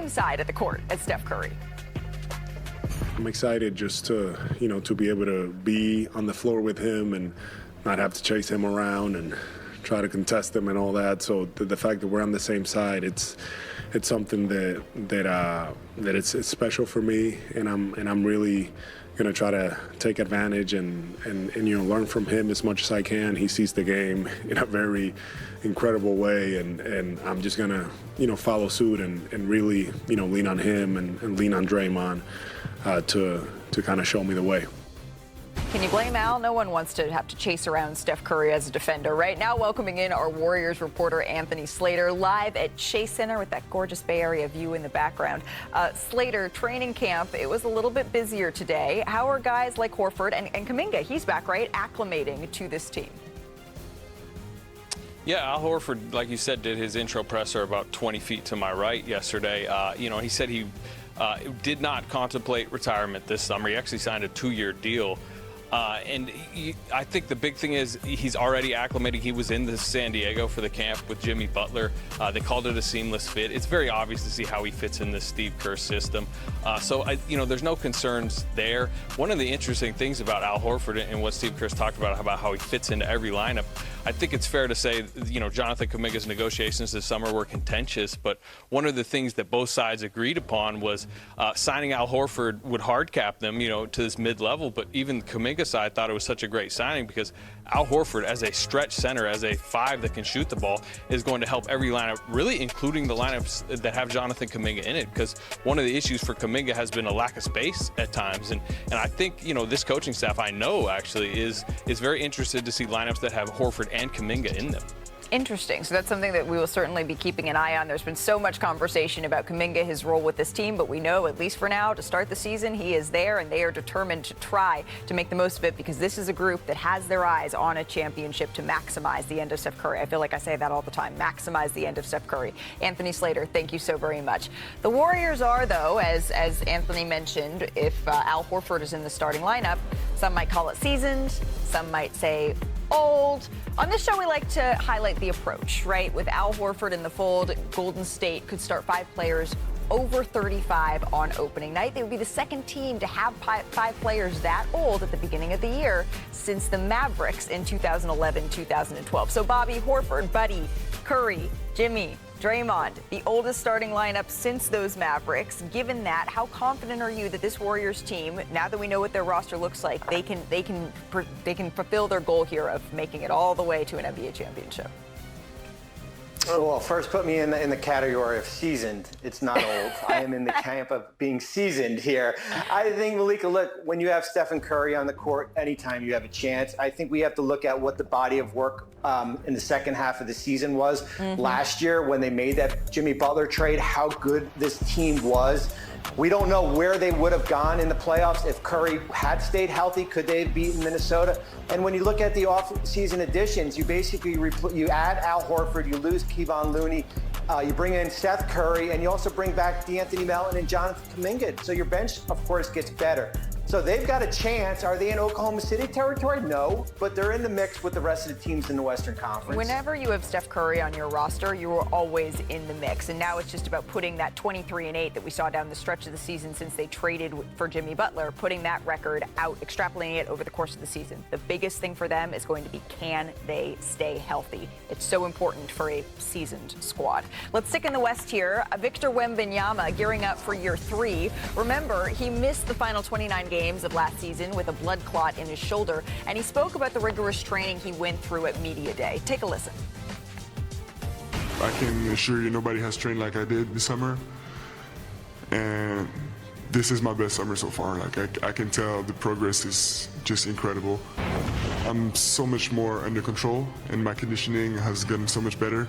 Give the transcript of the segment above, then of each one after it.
same side of the court as Steph Curry. I'm excited just to, to be able to be on the floor with him and not have to chase him around and try to contest him and all that. So the fact that we're on the same side, it's something that it's special for me, and I'm really going to try to take advantage and learn from him as much as I can. He sees the game in a very incredible way, and I'm just going to follow suit and really lean on him and lean on Draymond to kind of show me the way. Can you blame Al? No one wants to have to chase around Steph Curry as a defender. Right now, welcoming in our Warriors reporter Anthony Slater, live at Chase Center with that gorgeous Bay Area view in the background. Slater, training camp, it was a little bit busier today. How are guys like Horford and Kuminga, he's back, right, acclimating to this team? Yeah, Al Horford, like you said, did his intro presser about 20 feet to my right yesterday. He said he did not contemplate retirement this summer. He actually signed a 2-year deal. I think the big thing is he's already acclimating. He was in San Diego for the camp with Jimmy Butler. They called it a seamless fit. It's very obvious to see how he fits in this Steve Kerr system. There's no concerns there. One of the interesting things about Al Horford and what Steve Kerr's talked about how he fits into every lineup, I think it's fair to say, Jonathan Kuminga's negotiations this summer were contentious, but one of the things that both sides agreed upon was signing Al Horford would hard cap them, to this mid-level, but even Kuminga side thought it was such a great signing because Al Horford, as a stretch center, as a 5 that can shoot the ball, is going to help every lineup, really including the lineups that have Jonathan Kuminga in it, because one of the issues for Kuminga has been a lack of space at times, and I think this coaching staff, I know actually is very interested to see lineups that have Horford and Kuminga in them. Interesting. So that's something that we will certainly be keeping an eye on. There's been so much conversation about Kuminga, his role with this team, but we know, at least for now, to start the season, he is there, and they are determined to try to make the most of it because this is a group that has their eyes on a championship to maximize the end of Steph Curry. I feel like I say that all the time, maximize the end of Steph Curry. Anthony Slater, thank you so very much. The Warriors are, though, as Anthony mentioned, if Al Horford is in the starting lineup, some might call it seasoned, some might say old. On this show, we like to highlight the approach, right? With Al Horford in the fold, Golden State could start 5 players over 35 on opening night. They would be the second team to have 5 players that old at the beginning of the year since the Mavericks in 2011-2012. So Bobby, Horford, Buddy, Curry, Jimmy, Draymond, the oldest starting lineup since those Mavericks. Given that, how confident are you that this Warriors team, now that we know what their roster looks like, they can fulfill their goal here of making it all the way to an NBA championship? Well, first put me in the category of seasoned. It's not old. I am in the camp of being seasoned here. I think, Malika, look, when you have Stephen Curry on the court, anytime you have a chance, I think we have to look at what the body of work in the second half of the season was last year when they made that Jimmy Butler trade, how good this team was. We don't know where they would have gone in the playoffs if Curry had stayed healthy. Could they have beaten Minnesota? And when you look at the off-season additions, you basically you add Al Horford, you lose Kevon Looney, you bring in Seth Curry, and you also bring back D'Anthony Melton and Jonathan Kuminga. So your bench, of course, gets better. So they've got a chance. Are they in Oklahoma City territory? No, but they're in the mix with the rest of the teams in the Western Conference. Whenever you have Steph Curry on your roster, you are always in the mix. And now it's just about putting that 23-8 that we saw down the stretch of the season since they traded for Jimmy Butler, putting that record out, extrapolating it over the course of the season. The biggest thing for them is going to be, can they stay healthy? It's so important for a seasoned squad. Let's stick in the West here. Victor Wembanyama gearing up for year 3. Remember, he missed the final 29 games of last season with a blood clot in his shoulder, and he spoke about the rigorous training he went through at Media Day. Take a listen. I can assure you nobody has trained like I did this summer, and this is my best summer so far. Like I can tell the progress is just incredible. I'm so much more under control, and my conditioning has gotten so much better,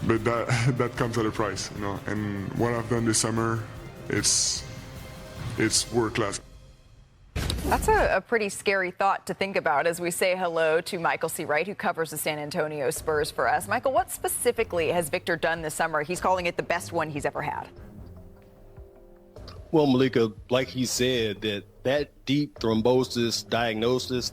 but that comes at a price, and what I've done this summer, it's world class. That's a pretty scary thought to think about as we say hello to Michael C. Wright, who covers the San Antonio Spurs for us. Michael, what specifically has Victor done this summer? He's calling it the best one he's ever had. Well, Malika, like he said, that deep thrombosis diagnosis,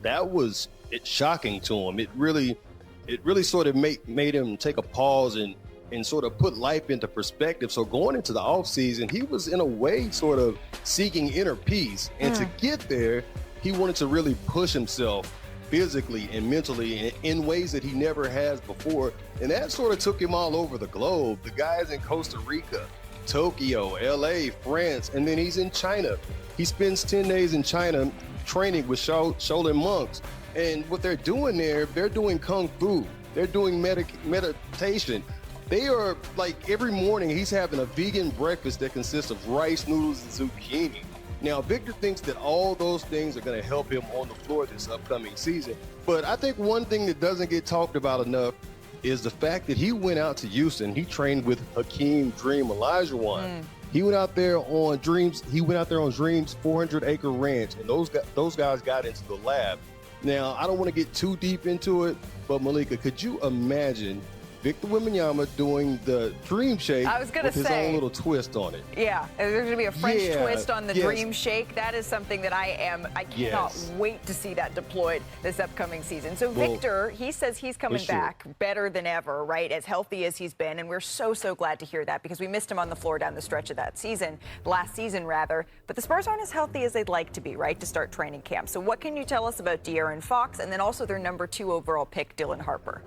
it's shocking to him. It really sort of made him take a pause and and sort of put life into perspective. So going into the offseason, he was in a way sort of seeking inner peace. And to get there, he wanted to really push himself physically and mentally in ways that he never has before. And that sort of took him all over the globe. The guy's in Costa Rica, Tokyo, LA, France, and then he's in China. He spends 10 days in China training with Shaolin monks. And what they're doing there, they're doing Kung Fu. They're doing meditation. They are, like, every morning he's having a vegan breakfast that consists of rice, noodles, and zucchini. Now, Victor thinks that all those things are going to help him on the floor this upcoming season. But I think one thing that doesn't get talked about enough is the fact that he went out to Houston. He trained with Hakeem Dream Olajuwon. He went out there on Dreams. He went out there on Dreams 400-acre ranch, and those guys got into the lab. Now, I don't want to get too deep into it, but Malika, could you imagine Victor Wembanyama doing the Dream Shake with his own little twist on it? Yeah, there's going to be a French twist on the Dream Shake. That is something that I cannot wait to see that deployed this upcoming season. So Victor, he says he's coming back better than ever, right? As healthy as he's been. And we're so glad to hear that because we missed him on the floor down the stretch of that season, last season rather. But the Spurs aren't as healthy as they'd like to be, right, to start training camp. So what can you tell us about De'Aaron Fox and then also their number 2 overall pick, Dylan Harper?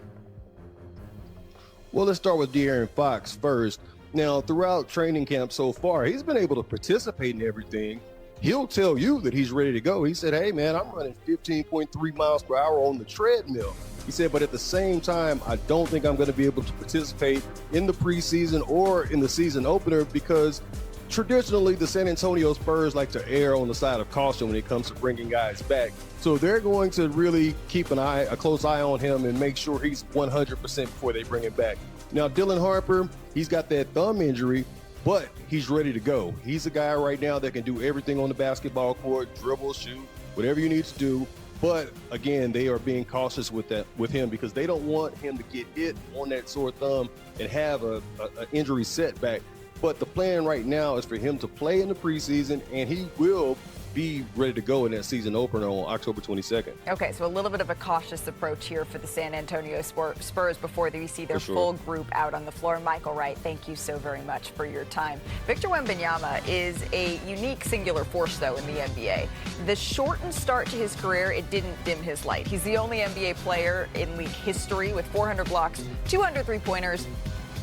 Well, let's start with De'Aaron Fox first. Now, throughout training camp so far, he's been able to participate in everything. He'll tell you that he's ready to go. He said, hey, man, I'm running 15.3 miles per hour on the treadmill. He said, but at the same time, I don't think I'm going to be able to participate in the preseason or in the season opener because traditionally the San Antonio Spurs like to err on the side of caution when it comes to bringing guys back. So they're going to really keep a close eye on him and make sure he's 100% before they bring him back. Now, Dylan Harper, he's got that thumb injury, but he's ready to go. He's a guy right now that can do everything on the basketball court, dribble, shoot, whatever you need to do. But again, they are being cautious with him because they don't want him to get hit on that sore thumb and have an injury setback. But the plan right now is for him to play in the preseason, and he will be ready to go in that season opener on October 22nd. Okay, so a little bit of a cautious approach here for the San Antonio Spurs before we see their full group out on the floor. Michael Wright, thank you so very much for your time. Victor Wembanyama is a unique singular force, though, in the NBA. The shortened start to his career, it didn't dim his light. He's the only NBA player in league history with 400 blocks, 200 three-pointers,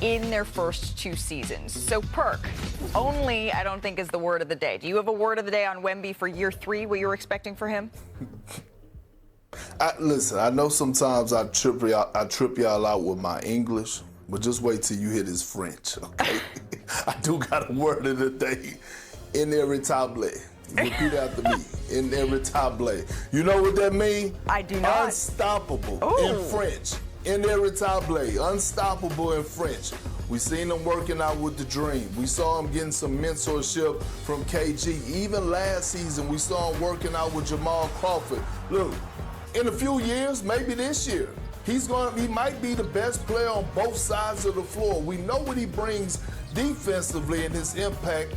in their first 2 seasons. So perk, only I don't think is the word of the day. Do you have a word of the day on Wemby for year 3, what you're expecting for him? Listen, I know sometimes I trip y'all out with my English, but just wait till you hear this French, okay? I do got a word of the day. Inéritable. Repeat after me. Inéritable. You know what that means? I do not. Unstoppable in French. Inéritable, unstoppable in French. We seen him working out with the Dream. We saw him getting some mentorship from KG. Even last season, we saw him working out with Jamal Crawford. Look, in a few years, maybe this year, he might be the best player on both sides of the floor. We know what he brings defensively and his impact.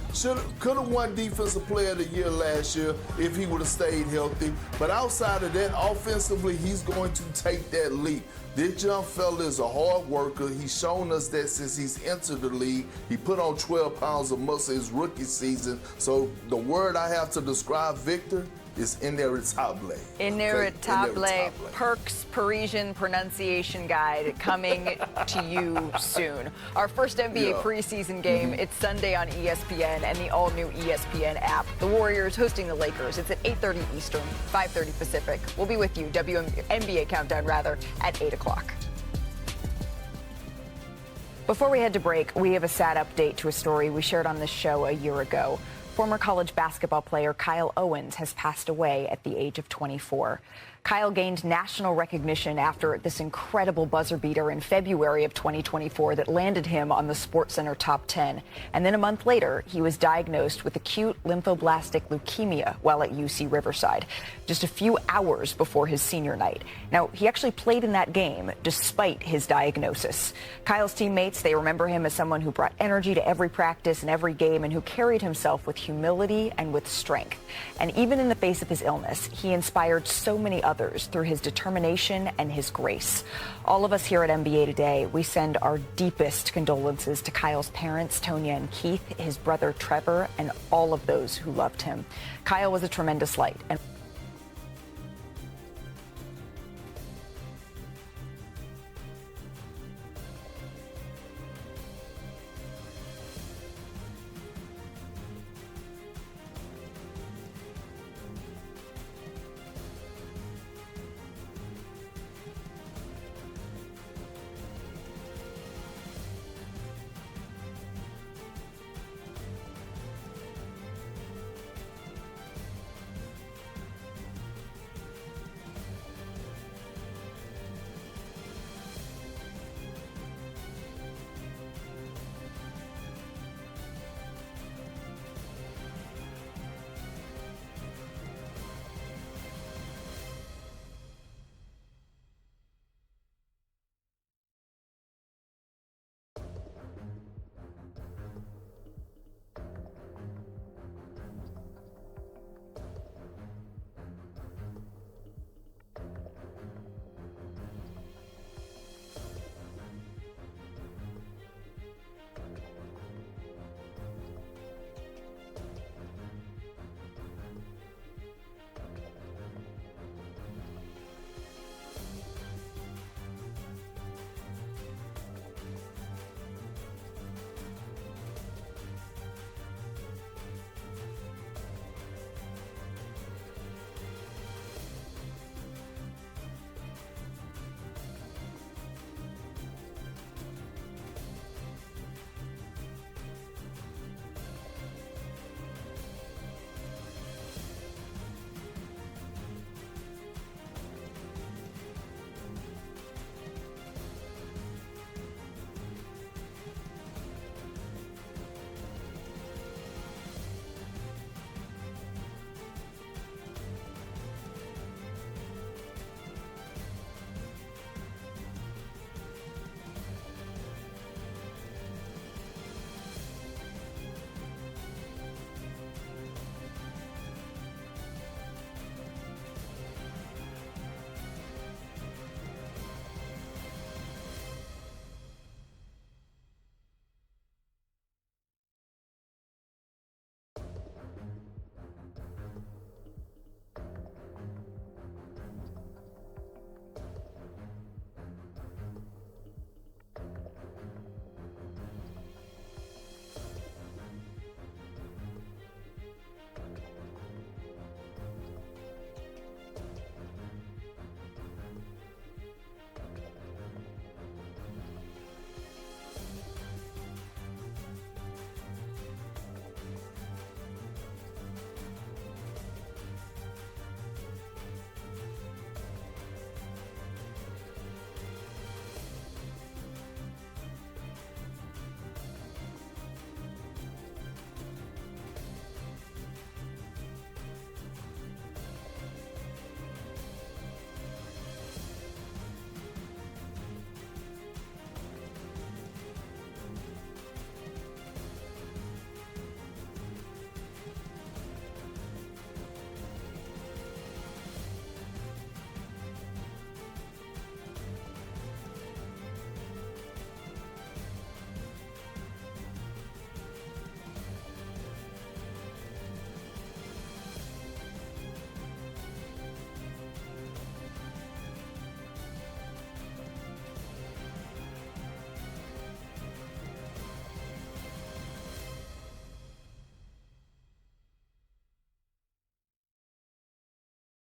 Could have won Defensive Player of the Year last year if he would have stayed healthy. But outside of that, offensively, he's going to take that leap. This young fella is a hard worker. He's shown us that since he's entered the league. He put on 12 pounds of muscle his rookie season. So the word I have to describe Victor is inéritable. Inéritable. Perk's Parisian pronunciation guide coming to you soon. Our first NBA preseason game, it's Sunday on ESPN and the all-new ESPN app. The Warriors hosting the Lakers. It's at 8:30 Eastern, 5:30 Pacific. We'll be with you, WNBA Countdown, at 8 o'clock. Before we head to break, we have a sad update to a story we shared on this show a year ago. Former college basketball player Kyle Owens has passed away at the age of 24. Kyle gained national recognition after this incredible buzzer beater in February of 2024 that landed him on the SportsCenter top 10. And then a month later, he was diagnosed with acute lymphoblastic leukemia while at UC Riverside, just a few hours before his senior night. Now, he actually played in that game despite his diagnosis. Kyle's teammates, they remember him as someone who brought energy to every practice and every game and who carried himself with humility and with strength. And even in the face of his illness, he inspired so many others others through his determination and his grace. All of us here at NBA Today, we send our deepest condolences to Kyle's parents, Tonya and Keith, his brother Trevor, and all of those who loved him. Kyle was a tremendous light. And